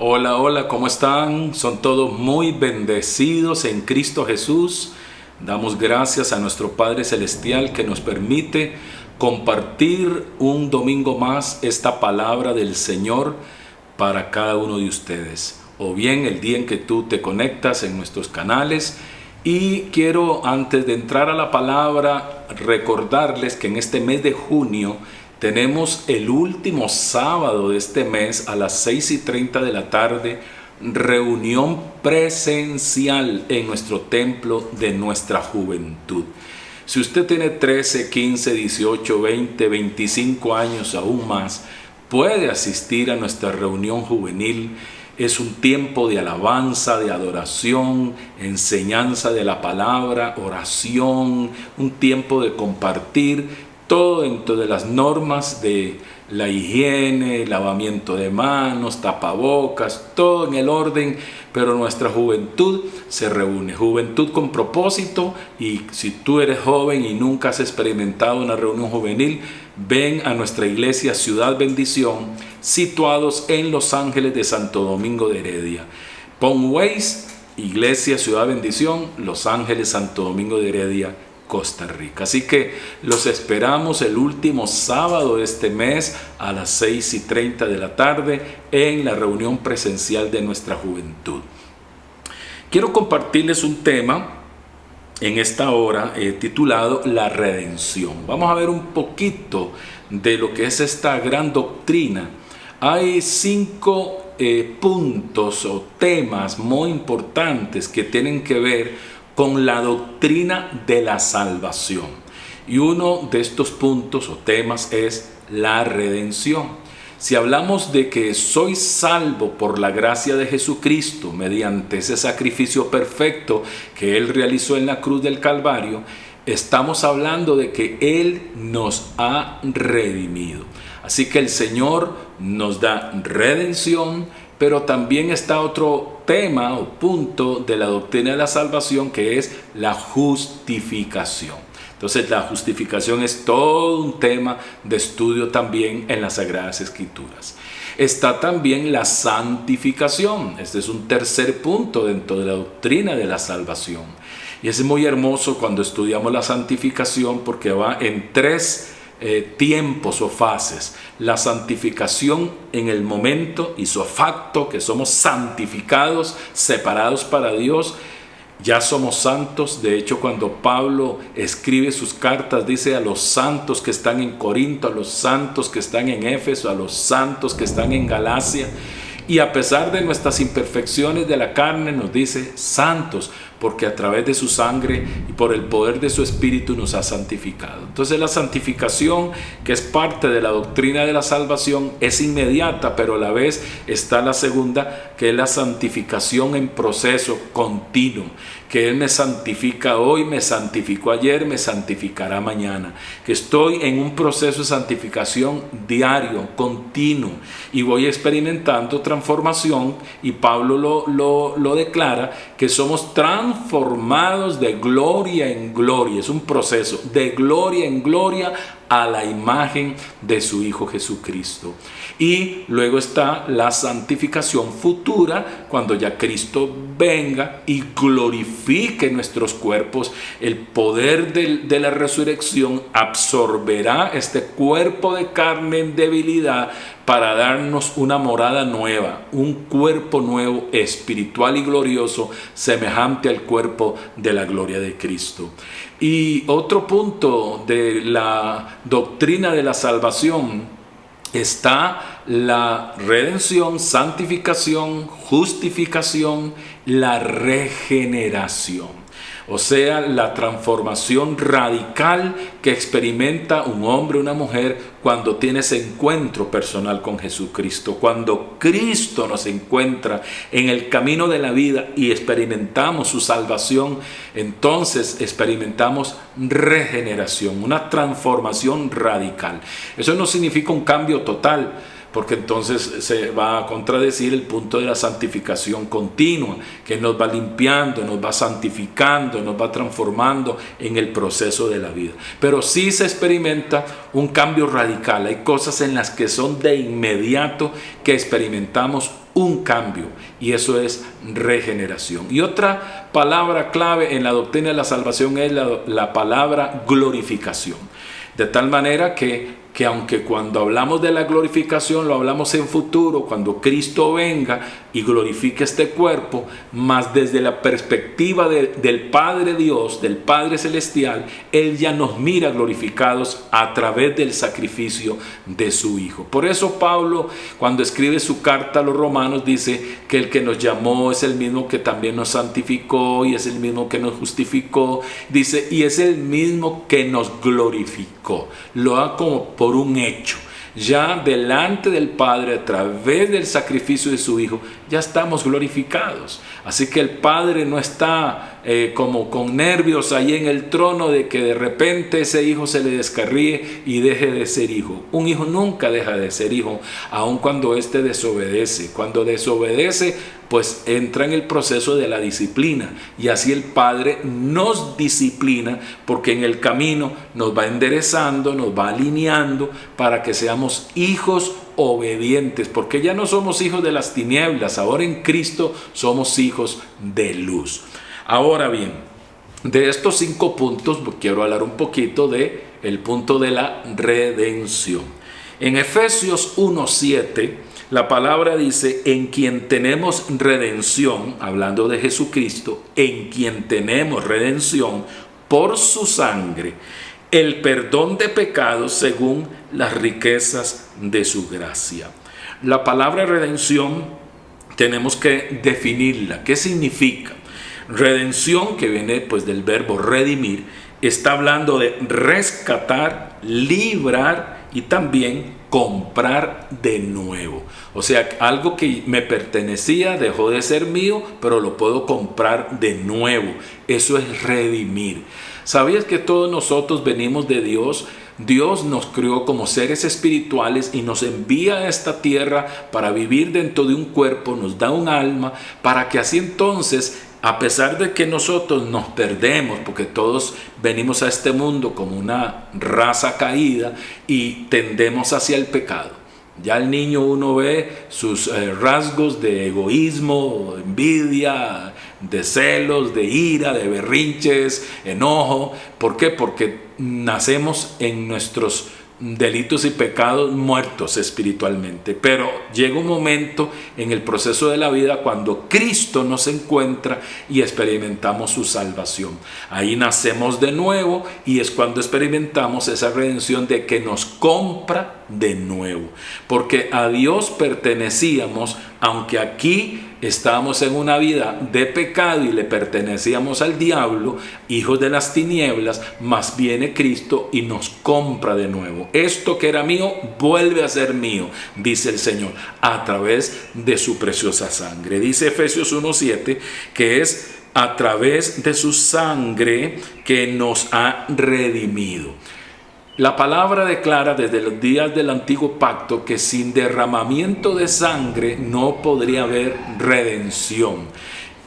Hola, hola, ¿cómo están? Son todos muy bendecidos en Cristo Jesús. Damos gracias a nuestro Padre Celestial que nos permite compartir un domingo más esta palabra del Señor para cada uno de ustedes. O bien el día en que tú te conectas en nuestros canales. Y quiero, antes de entrar a la palabra, recordarles que en este mes de junio tenemos el último sábado de este mes a las 6:30 de la tarde, reunión presencial en nuestro templo de nuestra juventud. Si usted tiene 13, 15, 18, 20, 25 años, aún más, puede asistir a nuestra reunión juvenil. Es un tiempo de alabanza, de adoración, enseñanza de la palabra, oración, un tiempo de compartir, todo dentro de las normas de la higiene, lavamiento de manos, tapabocas, todo en el orden, pero nuestra juventud se reúne, juventud con propósito. Y si tú eres joven y nunca has experimentado una reunión juvenil, ven a nuestra iglesia Ciudad Bendición, situados en Los Ángeles de Santo Domingo de Heredia. Pon Waze, Iglesia Ciudad Bendición, Los Ángeles, Santo Domingo de Heredia, Costa Rica. Así que los esperamos el último sábado de este mes a las 6:30 de la tarde en la reunión presencial de nuestra juventud. Quiero compartirles un tema en esta hora titulado La Redención. Vamos a ver un poquito de lo que es esta gran doctrina. Hay 5 puntos o temas muy importantes que tienen que ver con la doctrina de la salvación. Y uno de estos puntos o temas es la redención. Si hablamos de que soy salvo por la gracia de Jesucristo mediante ese sacrificio perfecto que Él realizó en la cruz del Calvario, estamos hablando de que Él nos ha redimido. Así que el Señor nos da redención, pero también está otro tema o punto de la doctrina de la salvación, que es la justificación. Entonces la justificación es todo un tema de estudio también en las Sagradas Escrituras. Está también la santificación. Este es un tercer punto dentro de la doctrina de la salvación. Y es muy hermoso cuando estudiamos la santificación, porque va en 3 tiempos o fases. La santificación en el momento isofacto, que somos santificados, separados para Dios, ya somos santos. De hecho, cuando Pablo escribe sus cartas, dice a los santos que están en Corinto, a los santos que están en Éfeso, a los santos que están en Galacia. Y a pesar de nuestras imperfecciones de la carne, nos dice santos, porque a través de su sangre y por el poder de su espíritu nos ha santificado. Entonces la santificación, que es parte de la doctrina de la salvación, es inmediata, pero a la vez está la segunda, que es la santificación en proceso continuo, que Él me santifica hoy, me santificó ayer, me santificará mañana, que estoy en un proceso de santificación diario, continuo, y voy experimentando transformación. Y Pablo lo declara, que somos transformados de gloria en gloria. Es un proceso de gloria en gloria a la imagen de su Hijo Jesucristo. Y luego está la santificación futura, cuando ya Cristo venga y glorifique nuestros cuerpos. El poder de la resurrección absorberá este cuerpo de carne en debilidad para darnos una morada nueva, un cuerpo nuevo, espiritual y glorioso, semejante al cuerpo de la gloria de Cristo. Y otro punto de la doctrina de la salvación está la redención, santificación, justificación, la regeneración. O sea, la transformación radical que experimenta un hombre o una mujer cuando tiene ese encuentro personal con Jesucristo. Cuando Cristo nos encuentra en el camino de la vida y experimentamos su salvación, entonces experimentamos regeneración, una transformación radical. Eso no significa un cambio total, porque entonces se va a contradecir el punto de la santificación continua, que nos va limpiando, nos va santificando, nos va transformando en el proceso de la vida. Pero sí se experimenta un cambio radical. Hay cosas en las que son de inmediato que experimentamos un cambio, y eso es regeneración. Y otra palabra clave en la doctrina de la salvación es la palabra glorificación. De tal manera que aunque cuando hablamos de la glorificación lo hablamos en futuro, cuando Cristo venga y glorifique este cuerpo, más desde la perspectiva del Padre Dios, del Padre Celestial, Él ya nos mira glorificados a través del sacrificio de su Hijo. Por eso Pablo, cuando escribe su carta a los romanos, dice que el que nos llamó es el mismo que también nos santificó, y es el mismo que nos justificó, dice, y es el mismo que nos glorificó. Lo da como por un hecho. Ya delante del Padre, a través del sacrificio de su Hijo, ya estamos glorificados. Así que el Padre no está como con nervios ahí en el trono de que de repente ese hijo se le descarríe y deje de ser hijo. Un hijo nunca deja de ser hijo, aun cuando éste desobedece. Cuando desobedece, pues entra en el proceso de la disciplina, y así el Padre nos disciplina, porque en el camino nos va enderezando, nos va alineando para que seamos hijos obedientes, porque ya no somos hijos de las tinieblas, ahora en Cristo somos hijos de luz. Ahora bien, de estos 5 puntos quiero hablar un poquito de el punto de la redención. En Efesios 1:7 la palabra dice: en quien tenemos redención, hablando de Jesucristo, en quien tenemos redención por su sangre, el perdón de pecados según las riquezas de su gracia. La palabra redención tenemos que definirla. ¿Qué significa? Redención, que viene pues del verbo redimir, está hablando de rescatar, librar y también comprar de nuevo. O sea, algo que me pertenecía dejó de ser mío, pero lo puedo comprar de nuevo. Eso es redimir. ¿Sabías que todos nosotros venimos de Dios? Dios nos creó como seres espirituales y nos envía a esta tierra para vivir dentro de un cuerpo, nos da un alma, para que así entonces, a pesar de que nosotros nos perdemos, porque todos venimos a este mundo como una raza caída y tendemos hacia el pecado. Ya el niño, uno ve sus rasgos de egoísmo, envidia, de celos, de ira, de berrinches, enojo. ¿Por qué? Porque nacemos en nuestros delitos y pecados muertos espiritualmente, pero llega un momento en el proceso de la vida cuando Cristo nos encuentra y experimentamos su salvación. Ahí nacemos de nuevo y es cuando experimentamos esa redención de que nos compra de nuevo, porque a Dios pertenecíamos, aunque aquí estábamos en una vida de pecado y le pertenecíamos al diablo, hijos de las tinieblas, mas viene Cristo y nos compra de nuevo. Esto que era mío vuelve a ser mío, dice el Señor, a través de su preciosa sangre. Dice Efesios 1:7 que es a través de su sangre que nos ha redimido. La palabra declara desde los días del antiguo pacto que sin derramamiento de sangre no podría haber redención.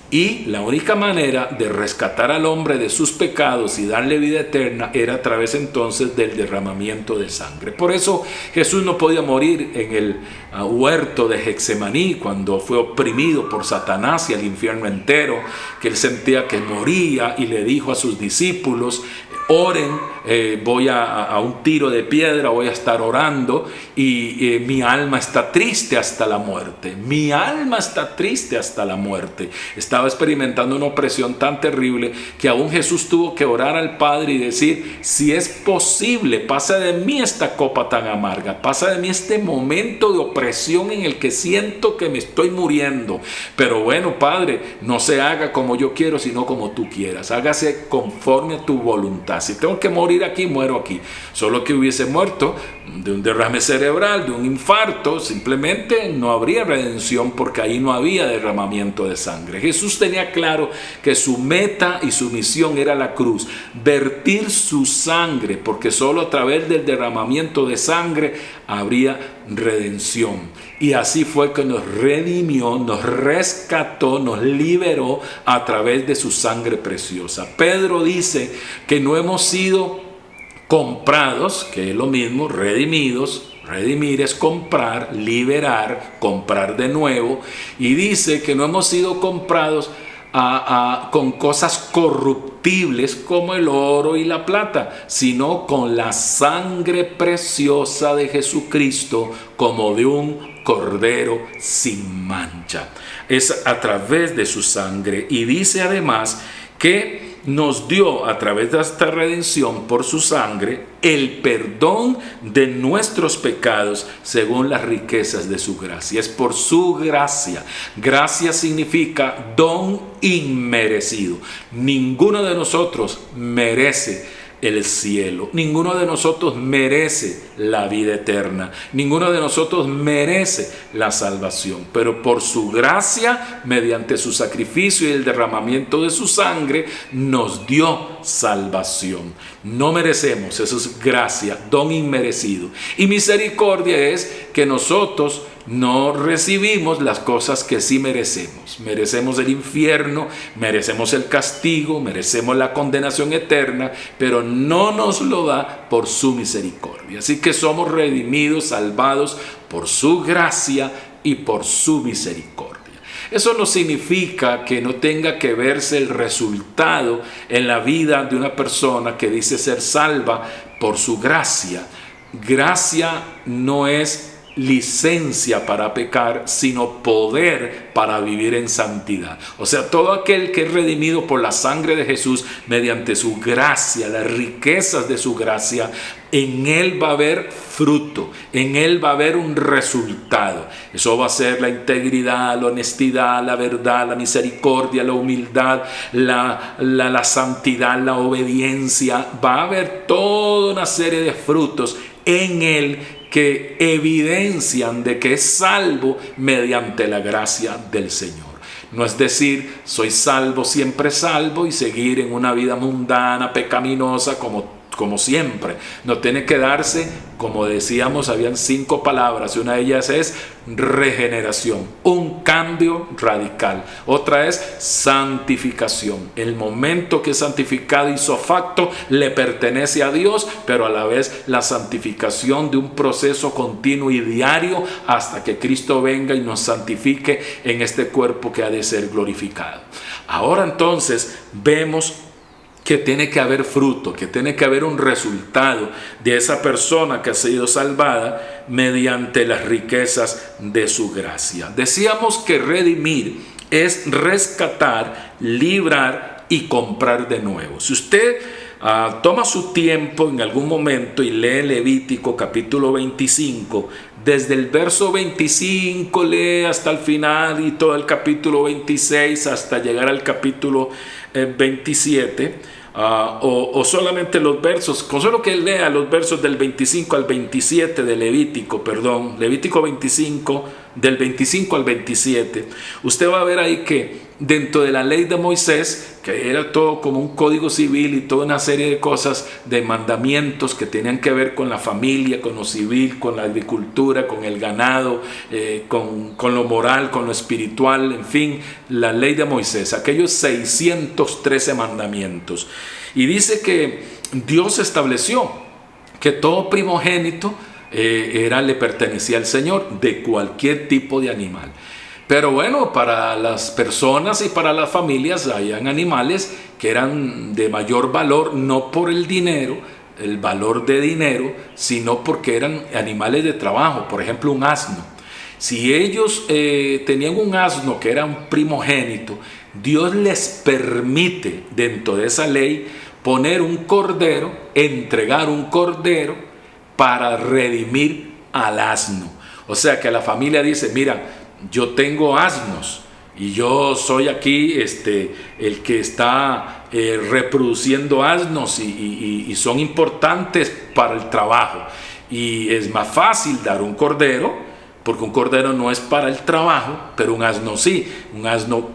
Y la única manera de rescatar al hombre de sus pecados y darle vida eterna era a través entonces del derramamiento de sangre. Por eso Jesús no podía morir en el huerto de Getsemaní cuando fue oprimido por Satanás y el infierno entero, que él sentía que moría y le dijo a sus discípulos: oren, voy a un tiro de piedra, voy a estar orando y mi alma está triste hasta la muerte. Mi alma está triste hasta la muerte. Estaba experimentando una opresión tan terrible que aún Jesús tuvo que orar al Padre y decir: si es posible, pasa de mí esta copa tan amarga, pasa de mí este momento de opresión en el que siento que me estoy muriendo. Pero bueno, Padre, no se haga como yo quiero, sino como tú quieras. Hágase conforme a tu voluntad. Si tengo que morir aquí, muero aquí. Solo que hubiese muerto de un derrame cerebral, de un infarto, simplemente no habría redención, porque ahí no había derramamiento de sangre. Jesús tenía claro que su meta y su misión era la cruz, vertir su sangre, porque solo a través del derramamiento de sangre habría redención. Y así fue que nos redimió, nos rescató, nos liberó a través de su sangre preciosa. Pedro dice que no hemos sido comprados, que es lo mismo, redimidos, Redimir es comprar, liberar, comprar de nuevo. Y dice que no hemos sido comprados con cosas corruptibles como el oro y la plata, sino con la sangre preciosa de Jesucristo, como de un cordero sin mancha. Es a través de su sangre. Y dice además que nos dio a través de esta redención por su sangre el perdón de nuestros pecados según las riquezas de su gracia. Es por su gracia. Gracia significa don inmerecido. Ninguno de nosotros merece el cielo. Ninguno de nosotros merece la vida eterna. Ninguno de nosotros merece la salvación. Pero por su gracia, mediante su sacrificio y el derramamiento de su sangre, nos dio salvación. No merecemos, eso es gracia, don inmerecido. Y misericordia es que nosotros no recibimos las cosas que sí merecemos. Merecemos el infierno, merecemos el castigo, merecemos la condenación eterna, pero no nos lo da por su misericordia. Así que somos redimidos, salvados por su gracia y por su misericordia. Eso no significa que no tenga que verse el resultado en la vida de una persona que dice ser salva por su gracia. Gracia no es licencia para pecar, sino poder para vivir en santidad. O sea, todo aquel que es redimido por la sangre de Jesús mediante su gracia, las riquezas de su gracia, en él va a haber fruto, en él va a haber un resultado. Eso va a ser la integridad, la honestidad, la verdad, la misericordia, la humildad, la santidad, la obediencia. Va a haber toda una serie de frutos en él que evidencian de que es salvo mediante la gracia del Señor. No es decir, soy salvo, siempre salvo y seguir en una vida mundana, pecaminosa como siempre. No tiene que darse, como decíamos, habían 5 palabras y una de ellas es regeneración, un cambio radical. Otra es santificación. El momento que es santificado ipso facto le pertenece a Dios, pero a la vez la santificación de un proceso continuo y diario hasta que Cristo venga y nos santifique en este cuerpo que ha de ser glorificado. Ahora entonces vemos que tiene que haber fruto, que tiene que haber un resultado de esa persona que ha sido salvada mediante las riquezas de su gracia. Decíamos que redimir es rescatar, librar y comprar de nuevo. Si usted toma su tiempo en algún momento y lee Levítico capítulo 25, desde el verso 25 lee hasta el final y todo el capítulo 26 hasta llegar al capítulo 27, o solamente los versos, con solo que lea los versos del 25 al 27 de Levítico 25, del 25 al 27, usted va a ver ahí que dentro de la ley de Moisés, que era todo como un código civil y toda una serie de cosas, de mandamientos que tenían que ver con la familia, con lo civil, con la agricultura, con el ganado, con lo moral, con lo espiritual, en fin, la ley de Moisés, aquellos 613 mandamientos. Y dice que Dios estableció que todo primogénito le pertenecía al Señor, de cualquier tipo de animal. Pero bueno, para las personas y para las familias habían animales que eran de mayor valor, no por el dinero, el valor de dinero, sino porque eran animales de trabajo. Por ejemplo, un asno. Si ellos tenían un asno que era un primogénito, Dios les permite dentro de esa ley poner un cordero, entregar un cordero para redimir al asno. O sea que la familia dice, mira, yo tengo asnos y yo soy aquí el que está reproduciendo asnos y son importantes para el trabajo. Y es más fácil dar un cordero, porque un cordero no es para el trabajo, pero un asno sí. Un asno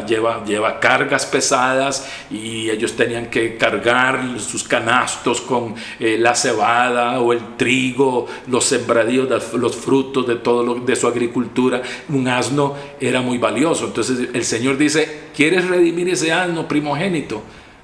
lleva cargas pesadas y ellos tenían que cargar sus canastos con la cebada o el trigo, los sembradíos, los frutos de de su agricultura. Un asno era muy valioso. Entonces el Señor dice, ¿quieres redimir ese asno primogénito?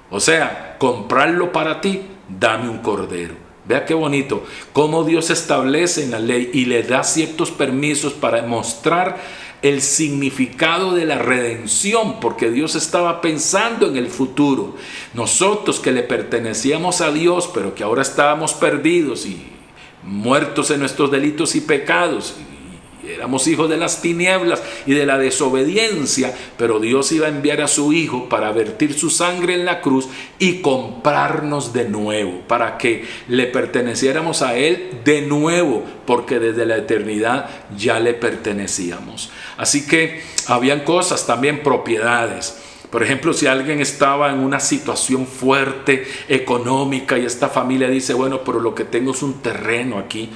O sea, comprarlo para ti, dame un cordero. Vea qué bonito, cómo Dios establece en la ley y le da ciertos permisos para mostrar el significado de la redención, porque Dios estaba pensando en el futuro. Nosotros que le pertenecíamos a Dios, pero que ahora estábamos perdidos y muertos en nuestros delitos y pecados, éramos hijos de las tinieblas y de la desobediencia, pero Dios iba a enviar a su Hijo para vertir su sangre en la cruz y comprarnos de nuevo, para que le perteneciéramos a Él de nuevo, porque desde la eternidad ya le pertenecíamos. Así que habían cosas, también propiedades. Por ejemplo, si alguien estaba en una situación fuerte, económica, y esta familia dice, bueno, pero lo que tengo es un terreno aquí,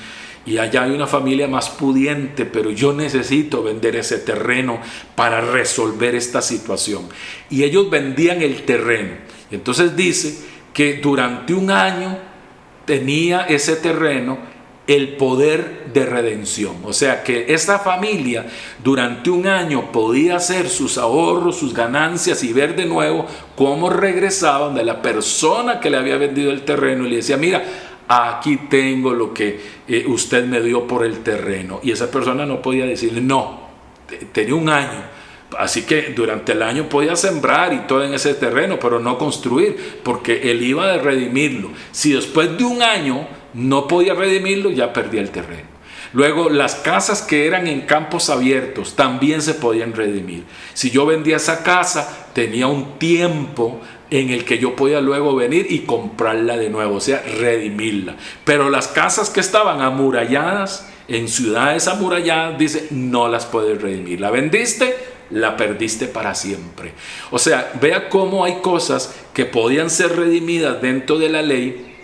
y allá hay una familia más pudiente, pero yo necesito vender ese terreno para resolver esta situación. Y ellos vendían el terreno. Y entonces dice que durante un año tenía ese terreno el poder de redención. O sea que esta familia durante un año podía hacer sus ahorros, sus ganancias y ver de nuevo cómo regresaban de la persona que le había vendido el terreno y le decía, mira, aquí tengo lo que usted me dio por el terreno. Y esa persona no podía decirle, no, tenía un año. Así que durante el año podía sembrar y todo en ese terreno, pero no construir, porque él iba a redimirlo. Si después de un año no podía redimirlo, ya perdía el terreno. Luego, las casas que eran en campos abiertos también se podían redimir. Si yo vendía esa casa, tenía un tiempo en el que yo podía luego venir y comprarla de nuevo, o sea, redimirla. Pero las casas que estaban amuralladas, en ciudades amuralladas, dice, no las puedes redimir. La vendiste, la perdiste para siempre. O sea, vea cómo hay cosas que podían ser redimidas dentro de la ley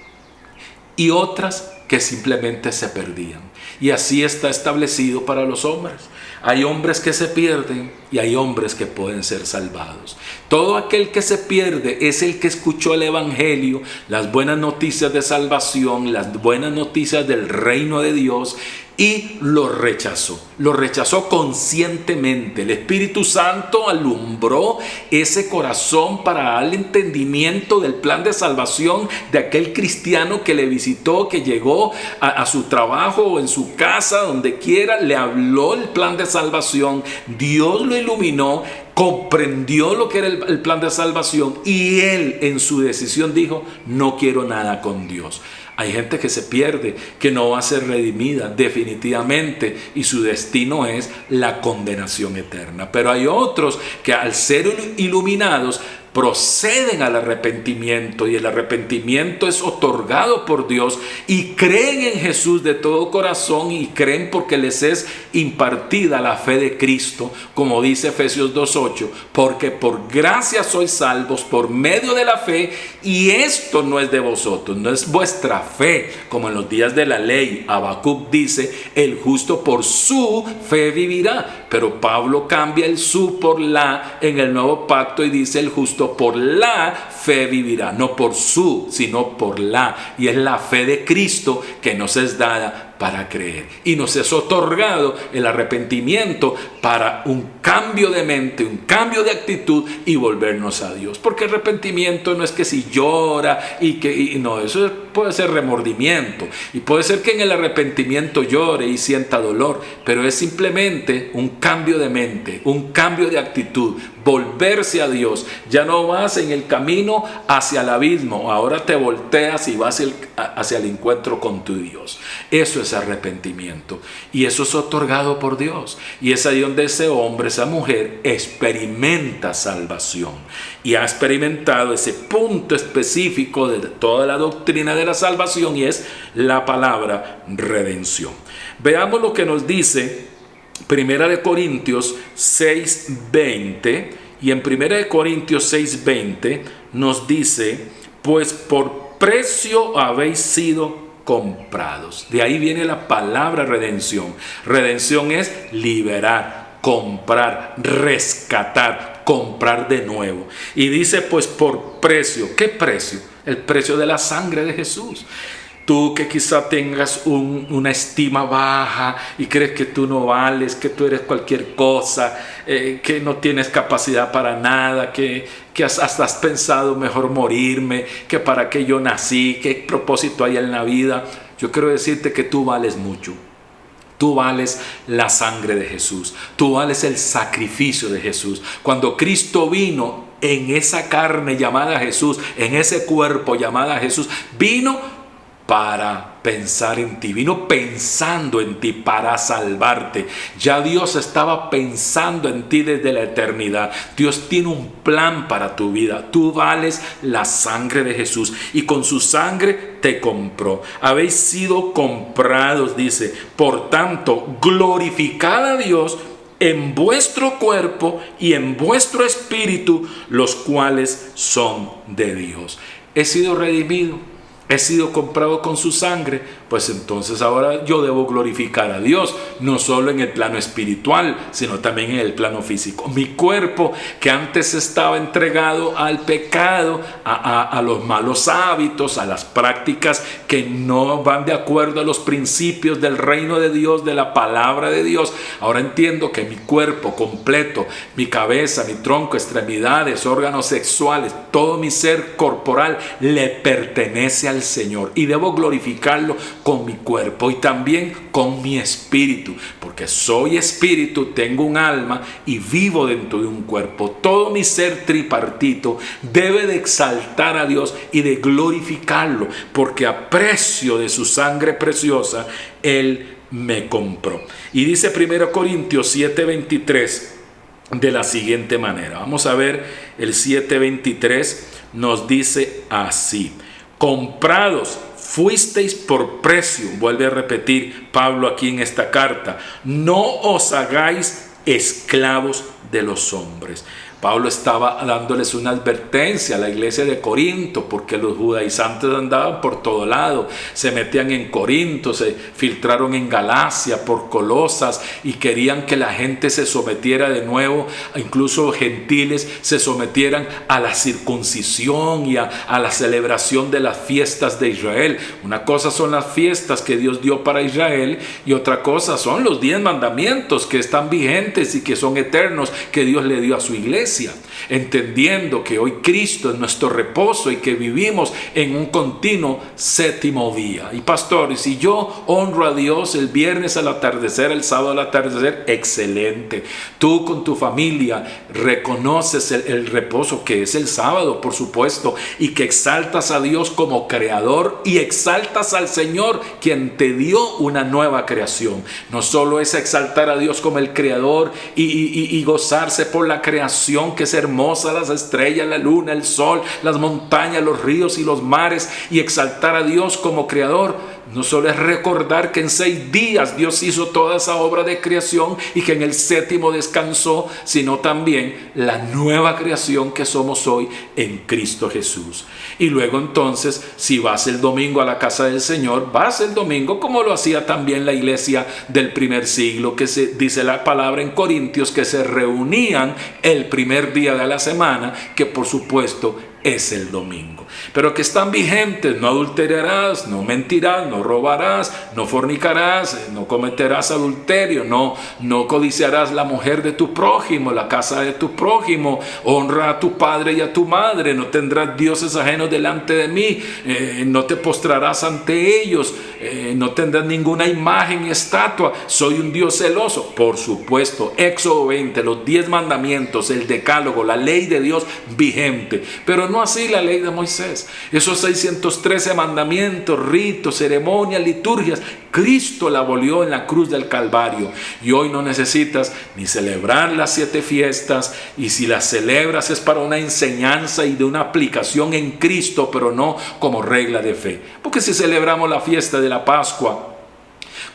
y otras que simplemente se perdían. Y así está establecido para los hombres. Hay hombres que se pierden y hay hombres que pueden ser salvados. Todo aquel que se pierde es el que escuchó el Evangelio, las buenas noticias de salvación, las buenas noticias del reino de Dios, y lo rechazó. Lo rechazó conscientemente. El Espíritu Santo alumbró ese corazón para darle entendimiento del plan de salvación de aquel cristiano que le visitó, que llegó a su trabajo o en su casa, donde quiera, le habló el plan de salvación. Dios lo iluminó, comprendió lo que era el plan de salvación y él en su decisión dijo, no quiero nada con Dios. Hay gente que se pierde, que no va a ser redimida definitivamente y su destino es la condenación eterna. Pero hay otros que al ser iluminados proceden al arrepentimiento y el arrepentimiento es otorgado por Dios y creen en Jesús de todo corazón y creen porque les es impartida la fe de Cristo, como dice Efesios 2:8, porque por gracia sois salvos por medio de la fe y esto no es de vosotros, no es vuestra fe, como en los días de la ley. Habacuc dice, el justo por su fe vivirá, pero Pablo cambia el su por la en el nuevo pacto y dice el justo por la fe vivirá, no por su, sino por la. Y es la fe de Cristo que nos es dada para creer. Y nos es otorgado el arrepentimiento para un cambio de mente, un cambio de actitud y volvernos a Dios. Porque arrepentimiento no es que si llora no, eso puede ser remordimiento. Y puede ser que en el arrepentimiento llore y sienta dolor, pero es simplemente un cambio de mente, un cambio de actitud, volverse a Dios. Ya no vas en el camino hacia el abismo, ahora te volteas y vas hacia el encuentro con tu Dios. Eso es arrepentimiento y eso es otorgado por Dios y es ahí donde ese hombre, esa mujer experimenta salvación y ha experimentado ese punto específico de toda la doctrina de la salvación y es la palabra redención. Veamos lo que nos dice Primera de Corintios 6:20 y en Primera de Corintios 6:20 nos dice, pues por precio habéis sido comprados. De ahí viene la palabra redención. Redención es liberar, comprar, rescatar, comprar de nuevo. Y dice pues por precio. ¿Qué precio? El precio de la sangre de Jesús. Tú que quizá tengas una estima baja y crees que tú no vales, que tú eres cualquier cosa, que no tienes capacidad para nada, que hasta has pensado mejor morirme, que para qué yo nací, qué propósito hay en la vida. Yo quiero decirte que tú vales mucho. Tú vales la sangre de Jesús. Tú vales el sacrificio de Jesús. Cuando Cristo vino en esa carne llamada Jesús, en ese cuerpo llamada Jesús, vino para pensar en ti, vino pensando en ti para salvarte. Ya Dios estaba pensando en ti desde la eternidad. Dios tiene un plan para tu vida. Tú vales la sangre de Jesús y con su sangre te compró. Habéis sido comprados, dice. Por tanto, glorificad a Dios en vuestro cuerpo y en vuestro espíritu, los cuales son de Dios. He sido redimido. He sido comprado con su sangre, pues entonces ahora yo debo glorificar a Dios, no solo en el plano espiritual, sino también en el plano físico. Mi cuerpo, que antes estaba entregado al pecado, a los malos hábitos, a las prácticas que no van de acuerdo a los principios del reino de Dios, de la palabra de Dios. Ahora entiendo que mi cuerpo completo, mi cabeza, mi tronco, extremidades, órganos sexuales, todo mi ser corporal le pertenece al Señor y debo glorificarlo con mi cuerpo y también con mi espíritu, porque soy espíritu, tengo un alma y vivo dentro de un cuerpo. Todo mi ser tripartito debe de exaltar a Dios y de glorificarlo, porque a precio de su sangre preciosa Él me compró. Y dice 1 Corintios 7:23 de la siguiente manera. Vamos a ver el 7:23, nos dice así: comprados fuisteis por precio. Vuelve a repetir Pablo aquí en esta carta: no os hagáis esclavos de los hombres. Pablo estaba dándoles una advertencia a la iglesia de Corinto, porque los judaizantes andaban por todo lado, se metían en Corinto, se filtraron en Galacia, por Colosas, y querían que la gente se sometiera de nuevo, incluso gentiles se sometieran a la circuncisión y a la celebración de las fiestas de Israel. Una cosa son las fiestas que Dios dio para Israel y otra cosa son los 10 mandamientos que están vigentes y que son eternos, que Dios le dio a su iglesia. Entendiendo que hoy Cristo es nuestro reposo y que vivimos en un continuo séptimo día. Y pastor, y si yo honro a Dios el viernes al atardecer, el sábado al atardecer, excelente. Tú con tu familia reconoces el reposo que es el sábado, por supuesto, y que exaltas a Dios como creador y exaltas al Señor, quien te dio una nueva creación. No solo es exaltar a Dios como el creador y gozarse por la creación, que es hermosa, las estrellas, la luna, el sol, las montañas, los ríos y los mares, y exaltar a Dios como creador. No solo es recordar que en 6 días Dios hizo toda esa obra de creación y que en el 7º descansó, sino también la nueva creación que somos hoy en Cristo Jesús. Y luego entonces, si vas el domingo a la casa del Señor, vas el domingo como lo hacía también la iglesia del primer siglo, que se dice la palabra en Corintios, que se reunían el primer día de la semana, que por supuesto es el domingo, pero que están vigentes: no adulterarás, no mentirás, no robarás, no fornicarás, no cometerás adulterio, no codiciarás la mujer de tu prójimo, la casa de tu prójimo, honra a tu padre y a tu madre, no tendrás dioses ajenos delante de mí, no te postrarás ante ellos, no tendrás ninguna imagen ni estatua, soy un Dios celoso. Por supuesto, Éxodo 20, los 10 mandamientos, el decálogo, la ley de Dios vigente, pero no así la ley de Moisés. Esos 613 mandamientos, ritos, ceremonias, liturgias, Cristo la abolió en la cruz del Calvario. Y hoy no necesitas ni celebrar las 7 fiestas, y si las celebras es para una enseñanza y de una aplicación en Cristo, pero no como regla de fe. Porque si celebramos la fiesta de la Pascua,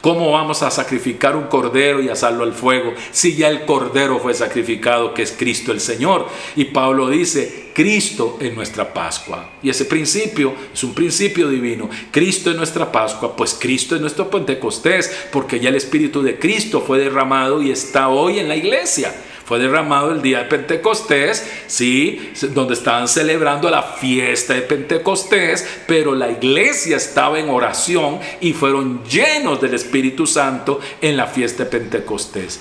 ¿cómo vamos a sacrificar un cordero y asarlo al fuego si ya el cordero fue sacrificado, que es Cristo el Señor? Y Pablo dice: Cristo es nuestra Pascua. Y ese principio es un principio divino. Cristo es nuestra Pascua, pues Cristo es nuestro Pentecostés, porque ya el Espíritu de Cristo fue derramado y está hoy en la iglesia. fue derramado el día de Pentecostés, ¿sí? Donde estaban celebrando la fiesta de Pentecostés, pero la iglesia estaba en oración y fueron llenos del Espíritu Santo en la fiesta de Pentecostés.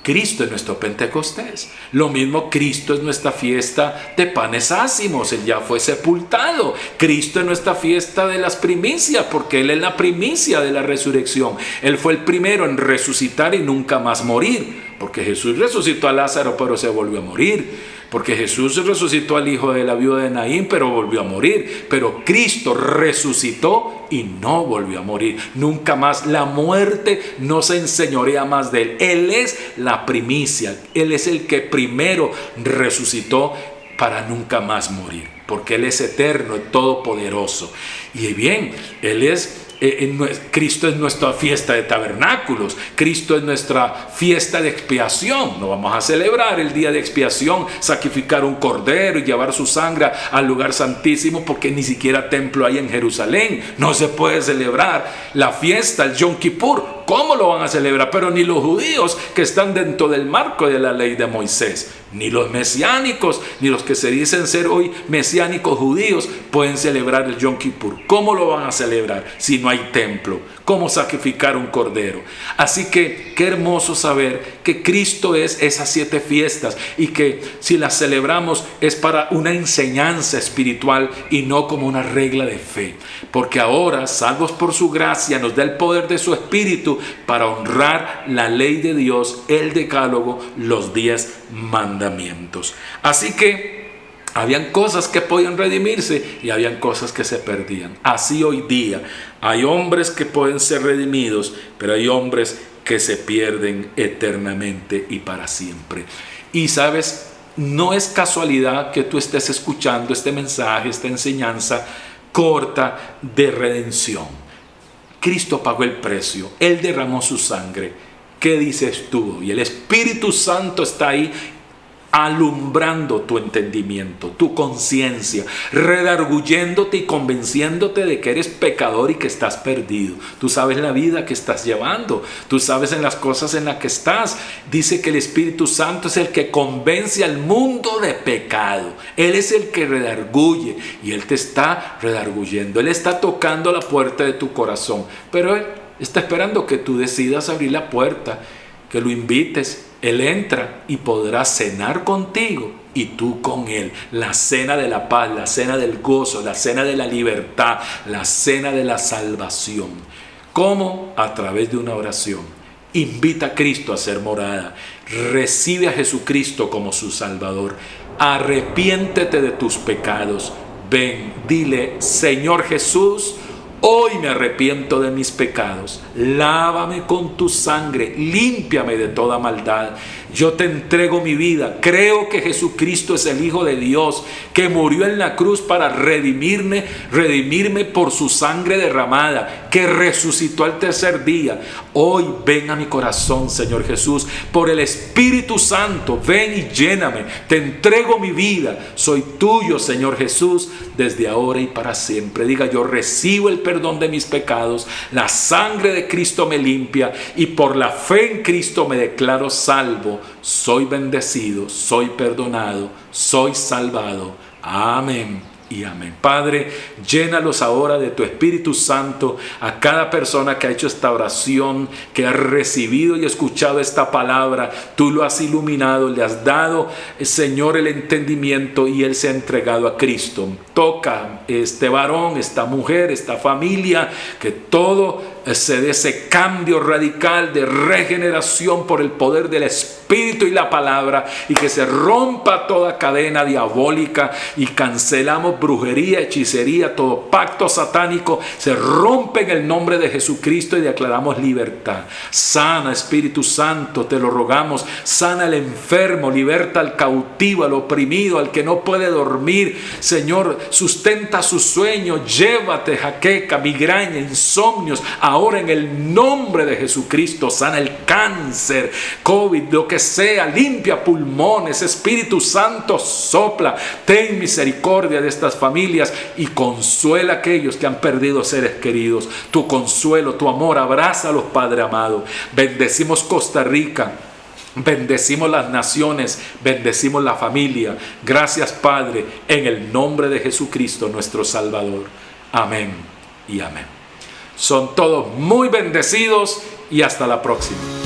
Cristo es nuestro Pentecostés. Lo mismo, Cristo es nuestra fiesta de panes ácimos. Él ya fue sepultado. Cristo es nuestra fiesta de las primicias, porque Él es la primicia de la resurrección. Él fue el primero en resucitar y nunca más morir. Porque Jesús resucitó a Lázaro, pero se volvió a morir. Porque Jesús resucitó al hijo de la viuda de Naín, pero volvió a morir. Pero Cristo resucitó y no volvió a morir. Nunca más. La muerte no se enseñorea más de Él. Él es la primicia. Él es el que primero resucitó para nunca más morir. Porque Él es eterno, es todopoderoso. Y bien, Él es... Cristo es nuestra fiesta de tabernáculos. Cristo es nuestra fiesta de expiación. No vamos a celebrar el día de expiación, sacrificar un cordero y llevar su sangre al lugar santísimo, porque ni siquiera templo hay en Jerusalén. No se puede celebrar la fiesta, el Yom Kippur. ¿Cómo lo van a celebrar? Pero ni los judíos que están dentro del marco de la ley de Moisés, ni los mesiánicos, ni los que se dicen ser hoy mesiánicos judíos pueden celebrar el Yom Kippur. ¿Cómo lo van a celebrar si no hay templo? ¿Cómo sacrificar un cordero? Así que qué hermoso saber que Cristo es esas 7 fiestas y que si las celebramos es para una enseñanza espiritual y no como una regla de fe. Porque ahora, salvos por su gracia, nos da el poder de su Espíritu para honrar la ley de Dios, el decálogo, los 10 mandamientos. Así que habían cosas que podían redimirse y habían cosas que se perdían. Así hoy día hay hombres que pueden ser redimidos, pero hay hombres que se pierden eternamente y para siempre. Y sabes, no es casualidad que tú estés escuchando este mensaje, esta enseñanza corta de redención. Cristo pagó el precio, Él derramó su sangre. ¿Qué dices tú? Y el Espíritu Santo está ahí alumbrando tu entendimiento, tu conciencia, redarguyéndote y convenciéndote de que eres pecador y que estás perdido. Tú sabes la vida que estás llevando, tú sabes en las cosas en las que estás. Dice que el Espíritu Santo es el que convence al mundo de pecado. Él es el que redarguye y Él te está redarguyendo. Él está tocando la puerta de tu corazón, pero Él está esperando que tú decidas abrir la puerta, que lo invites. Él entra y podrá cenar contigo y tú con Él. La cena de la paz, la cena del gozo, la cena de la libertad, la cena de la salvación. ¿Cómo? A través de una oración. Invita a Cristo a ser morada. Recibe a Jesucristo como su Salvador. Arrepiéntete de tus pecados. Ven, dile: Señor Jesús, hoy me arrepiento de mis pecados. Lávame con tu sangre, límpiame de toda maldad. Yo te entrego mi vida. Creo que Jesucristo es el Hijo de Dios, que murió en la cruz para redimirme por su sangre derramada, que resucitó al tercer día. Hoy ven a mi corazón, Señor Jesús, por el Espíritu Santo. Ven y lléname. Te entrego mi vida. Soy tuyo, Señor Jesús, desde ahora y para siempre. Diga: yo recibo el perdón de mis pecados. La sangre de Cristo me limpia y por la fe en Cristo me declaro salvo. Soy bendecido, soy perdonado, soy salvado. Amén y amén. Padre, llénalos ahora de tu Espíritu Santo a cada persona que ha hecho esta oración, que ha recibido y escuchado esta palabra. Tú lo has iluminado, le has dado, Señor, el entendimiento y él se ha entregado a Cristo. Toca este varón, esta mujer, esta familia, que todo se dé ese cambio radical de regeneración por el poder del Espíritu y la palabra, y que se rompa toda cadena diabólica y cancelamos brujería, hechicería, todo pacto satánico se rompe en el nombre de Jesucristo y declaramos libertad. Sana, Espíritu Santo, te lo rogamos. Sana al enfermo, liberta al cautivo, al oprimido, al que no puede dormir. Señor, sustenta su sueño. Llévate jaqueca, migraña, insomnios. Ahora en el nombre de Jesucristo, sana el cáncer, COVID, lo que sea. Limpia pulmones. Espíritu Santo, sopla. Ten misericordia de estas familias y consuela a aquellos que han perdido seres queridos. Tu consuelo, tu amor, abrázalos, Padre amado. Bendecimos Costa Rica. Bendecimos las naciones, bendecimos la familia. Gracias, Padre, en el nombre de Jesucristo, nuestro Salvador. Amén y amén. Son todos muy bendecidos y hasta la próxima.